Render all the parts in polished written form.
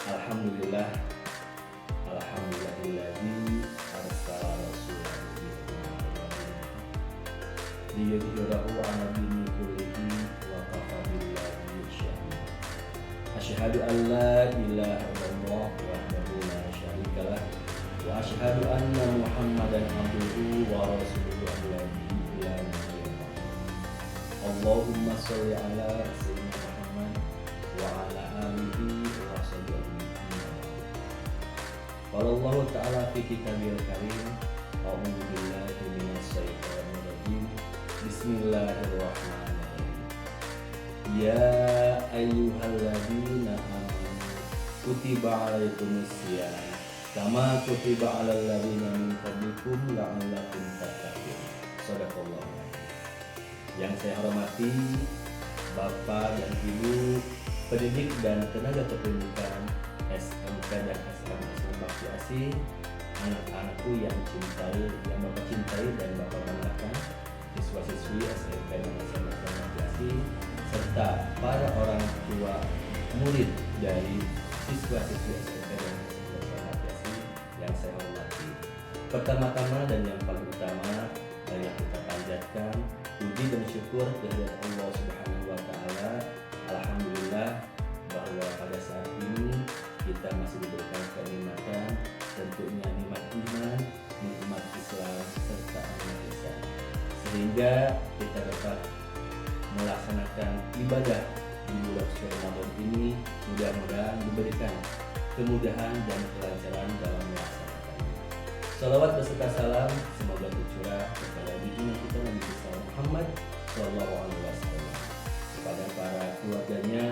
Alhamdulillah, alhamdulillahilladzi arsala rasulahu liyudhhirahu 'ala dini kullihi wa kafa billahi syahida. Asyhadu an la ilaha illallah wahdahu la syarika lah wa asyhadu anna Muhammadan abduhu wa rasuluhu alladzi la nabiyya ba'dahu. Allahumma sholli ala sayyidina Muhammad wa ala alihi wa sahbihi. Qala Allah ta'ala fi kitabil karim, a'udzu billahi minasyaitonir rajim. Bismillahirrahmanirrahim. Ya ayyuhalladzina amanu kutiba 'alaikumusiyam kama kutiba 'alal ladzina min qablikum la'allakum tattaqun. Shadaqallahu. Yang saya hormati Bapak dan Ibu pendidik dan tenaga kependidikan SMK dan SMA Islam Bakti Asih, anak-anakku yang Bapak cintai dan Bapak banggakan, siswa-siswi SMK dan SMA Islam Bakti Asih, serta para orang tua murid dari siswa-siswi SMK dan SMA Islam Bakti Asih yang saya hormati. Pertama-tama dan yang paling utama, marilah kita panjatkan puji dan syukur kehadirat Allah Subhanahu wa taala. Alhamdulillah bahwa pada saat ini kita masih diberikan kenikmatan, tentunya nikmat iman, nikmat Islam serta nikmat ihsan, sehingga kita dapat melaksanakan ibadah di bulan suci Ramadan ini. Mudah-mudahan diberikan kemudahan dan kelancaran dalam melaksanakannya. Salawat beserta salam semoga tercurah kepada junjungan kita Nabi Muhammad Shallallahu Alaihi Wasallam, kepada para keluarganya,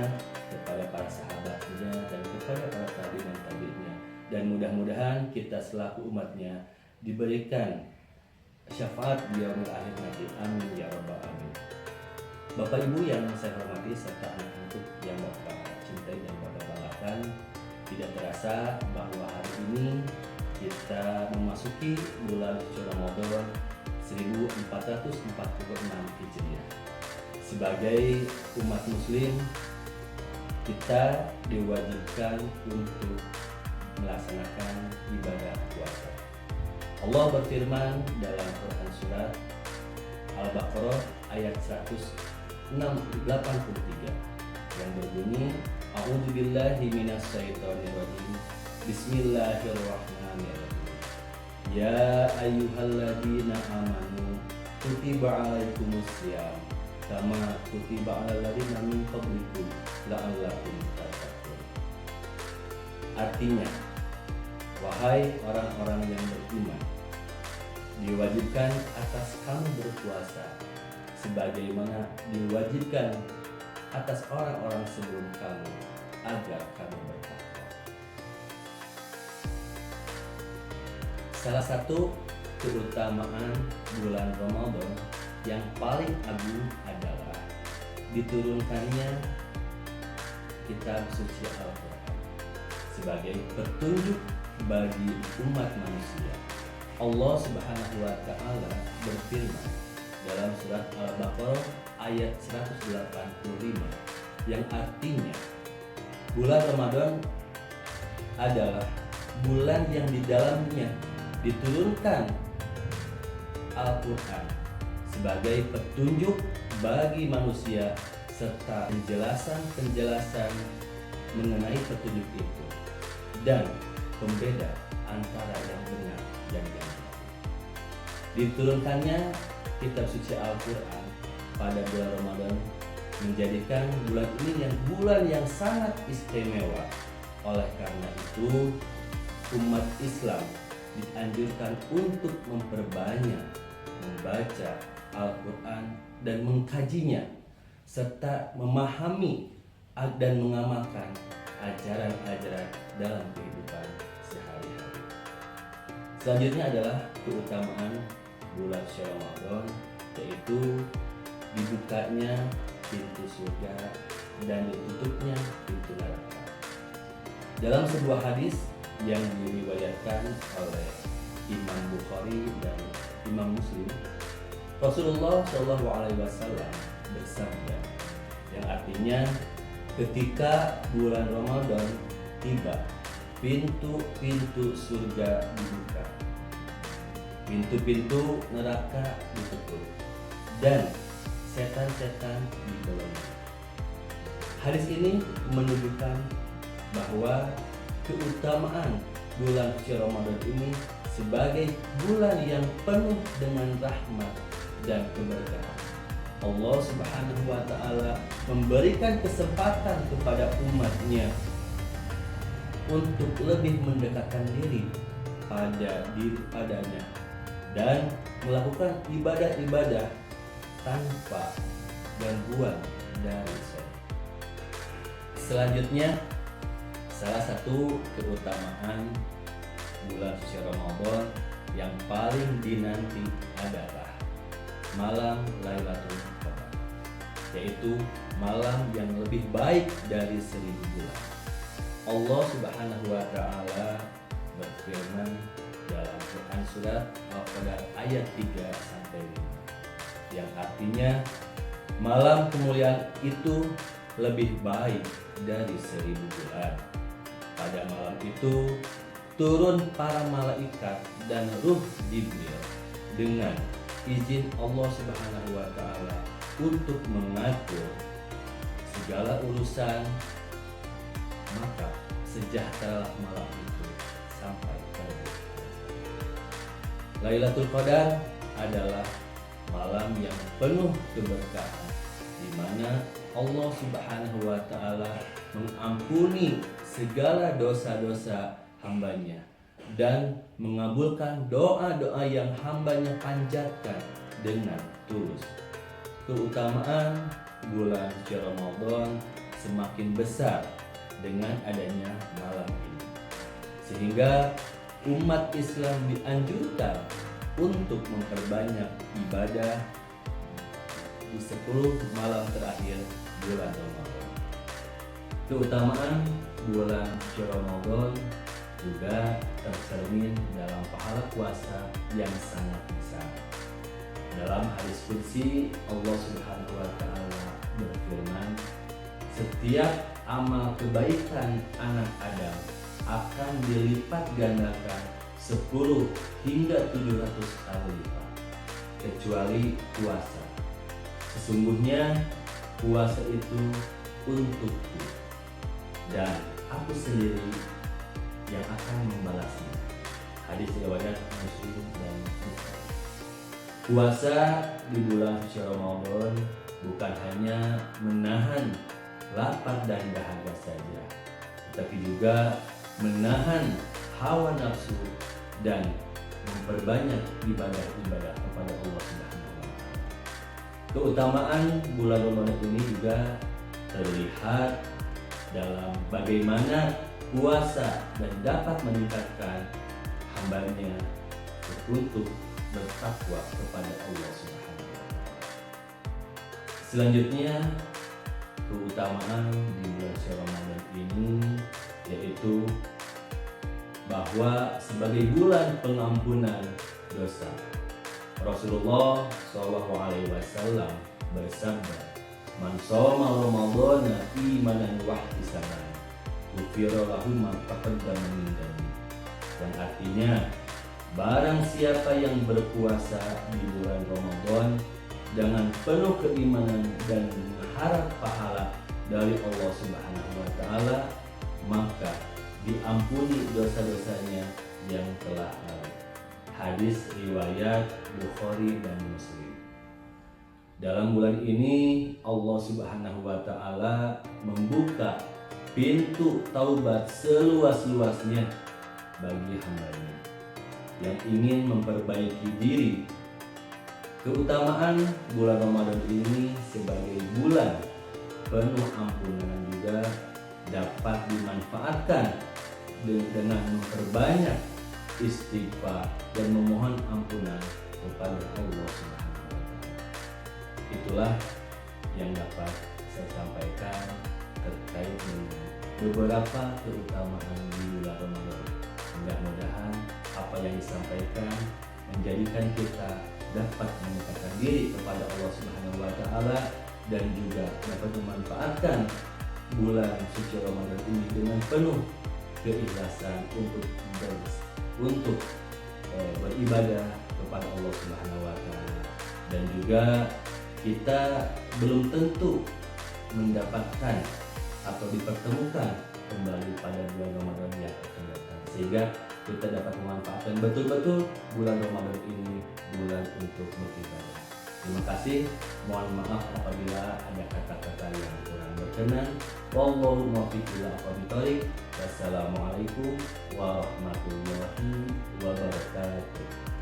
kepada para sahabatnya, dan kepada para tabi'in dan tabi'innya. Dan mudah-mudahan kita selaku umatnya diberikan syafaat di yaumil akhir nanti. Amin ya rabbal alamin. Bapak Ibu yang saya hormati serta anak-anak yang Bapak cintai dan Bapak banggakan, tidak terasa bahwa hari ini kita memasuki bulan suci Ramadan 1446 Hijriah. Sebagai umat muslim, kita diwajibkan untuk melaksanakan ibadah puasa. Allah berfirman dalam Quran surat Al-Baqarah ayat 183 yang berbunyi, A'udzubillahi minasyaitonirrajim. Bismillahirrahmanirrahim. Ya ayyuhalladzina amanu kutiba 'alaikumusiyam kama kutiba 'alal ladzina min qablikum la'allakum tattaqun. Artinya, wahai orang-orang yang beriman, diwajibkan atas kamu berpuasa sebagaimana diwajibkan atas orang-orang sebelum kamu agar kamu bertakwa. Salah satu keutamaan bulan Ramadan yang paling agung adalah diturunkannya kitab suci Al-Quran sebagai petunjuk bagi umat manusia. Allah Subhanahu wa taala berfirman dalam surat Al-Baqarah ayat 185 yang artinya bulan Ramadan adalah bulan yang di dalamnya diturunkan Al-Quran sebagai petunjuk bagi manusia serta penjelasan mengenai petunjuk itu dan pembeda antara yang benar dan yang salah. Diturunkannya kitab suci Al-Quran pada bulan Ramadan menjadikan bulan ini bulan yang sangat istimewa. Oleh karena itu, umat Islam dianjurkan untuk memperbanyak membaca Al-Quran dan mengkajinya serta memahami dan mengamalkan ajaran-ajaran dalam kehidupan sehari-hari. Selanjutnya adalah keutamaan bulan Ramadan, yaitu dibukanya pintu surga dan ditutupnya pintu neraka. Dalam sebuah hadis yang diriwayatkan oleh Imam Bukhari dan Imam Muslim, Rasulullah Shallallahu Alaihi Wasallam bersabda, yang artinya ketika bulan Ramadan tiba, pintu-pintu surga dibuka, pintu-pintu neraka ditutup, dan setan-setan digolongkan. Hadis ini menunjukkan bahwa keutamaan bulan suci Ramadan ini sebagai bulan yang penuh dengan rahmat dan keberkahan. Allah Subhanahu wa Ta'ala memberikan kesempatan kepada umatnya untuk lebih mendekatkan diri padanya dan melakukan ibadah-ibadah tanpa gangguan dari setan. Selanjutnya, salah satu keutamaan bulan suci Ramadan yang paling dinanti adalah malam Lailatul Qadar, yaitu malam yang lebih baik dari 1000 bulan. Allah Subhanahu wa Ta'ala berfirman dalam Quran surat Al-Qadar ayat 3-5, yang artinya malam kemuliaan itu lebih baik dari 1000 bulan. Pada malam itu turun para malaikat dan ruh Jibril dengan izin Allah Subhanahu wa Ta'ala untuk mengatur segala urusan, maka sejahteralah malam itu sampai pada Lailatul Qadar adalah malam yang penuh keberkahan, di mana Allah Subhanahu wa Ta'ala mengampuni segala dosa-dosa hambanya dan mengabulkan doa-doa yang hambanya panjatkan dengan tulus. Keutamaan bulan suci Ramadan semakin besar dengan adanya malam ini, sehingga umat Islam dianjurkan untuk memperbanyak ibadah di 10 malam terakhir bulan Ramadan. Keutamaan bulan suci Ramadan juga tercermin dalam pahala puasa yang sangat besar. Dalam hadis qudsi, Allah Subhanahu wa Ta'ala berfirman, setiap amal kebaikan anak Adam akan dilipat gandakan 10 hingga 700 kali lipat, kecuali puasa. Sesungguhnya puasa itu untukku dan aku sendiri yang akan membalasnya. Hadis riwayat Muslim dan Bukhari. Puasa di bulan suci Ramadan bukan hanya menahan lapar dan dahaga saja, tetapi juga menahan hawa nafsu dan memperbanyak ibadah-ibadah kepada Allah Subhanahu wa Ta'ala. Keutamaan bulan Ramadan ini juga terlihat dalam bagaimana puasa dan dapat meningkatkan hambanya untuk bertakwa kepada Allah Subhanahu wa Ta'ala. Selanjutnya, keutamaan di bulan suci Ramadan ini yaitu bahwa sebagai bulan pengampunan dosa. Rasulullah SAW bersabda, "Man shoma Ramadhana imanan wa ihtisaban, ghufira lahu ma taqaddama min dhanbi." Dan artinya, barang siapa yang berpuasa di bulan Ramadan dengan penuh keimanan dan mengharap pahala dari Allah Subhanahu wa Ta'ala, maka diampuni dosa-dosanya yang telah lalu. Hadis riwayat Bukhari dan Muslim. Dalam bulan ini Allah Subhanahu wa Ta'ala membuka pintu taubat seluas-luasnya bagi hambanya yang ingin memperbaiki diri. Keutamaan bulan Ramadan ini sebagai bulan penuh ampunan juga dapat dimanfaatkan dengan memperbanyak istighfar dan memohon ampunan kepada Allah Subhanahu wa Ta'ala. Itulah yang dapat saya sampaikan terkait dengan beberapa keutamaan di bulan Ramadan. Mudah-mudahan apa yang disampaikan menjadikan kita dapat mendekatkan diri kepada Allah Subhanahu wa Ta'ala dan juga dapat memanfaatkan bulan suci Ramadan ini dengan penuh keikhlasan untuk beribadah kepada Allah Subhanahu wa taala. Dan juga kita belum tentu mendapatkan atau dipertemukan kembali pada bulan Ramadan yang akan datang, sehingga kita dapat memanfaatkan betul-betul bulan Ramadan ini bulan untuk beribadah. Terima kasih, mohon maaf apabila ada kata-kata yang kurang berkenan. Wallahu muwaffiq ila aqwamit thoriq. Wassalamualaikum warahmatullahi wabarakatuh.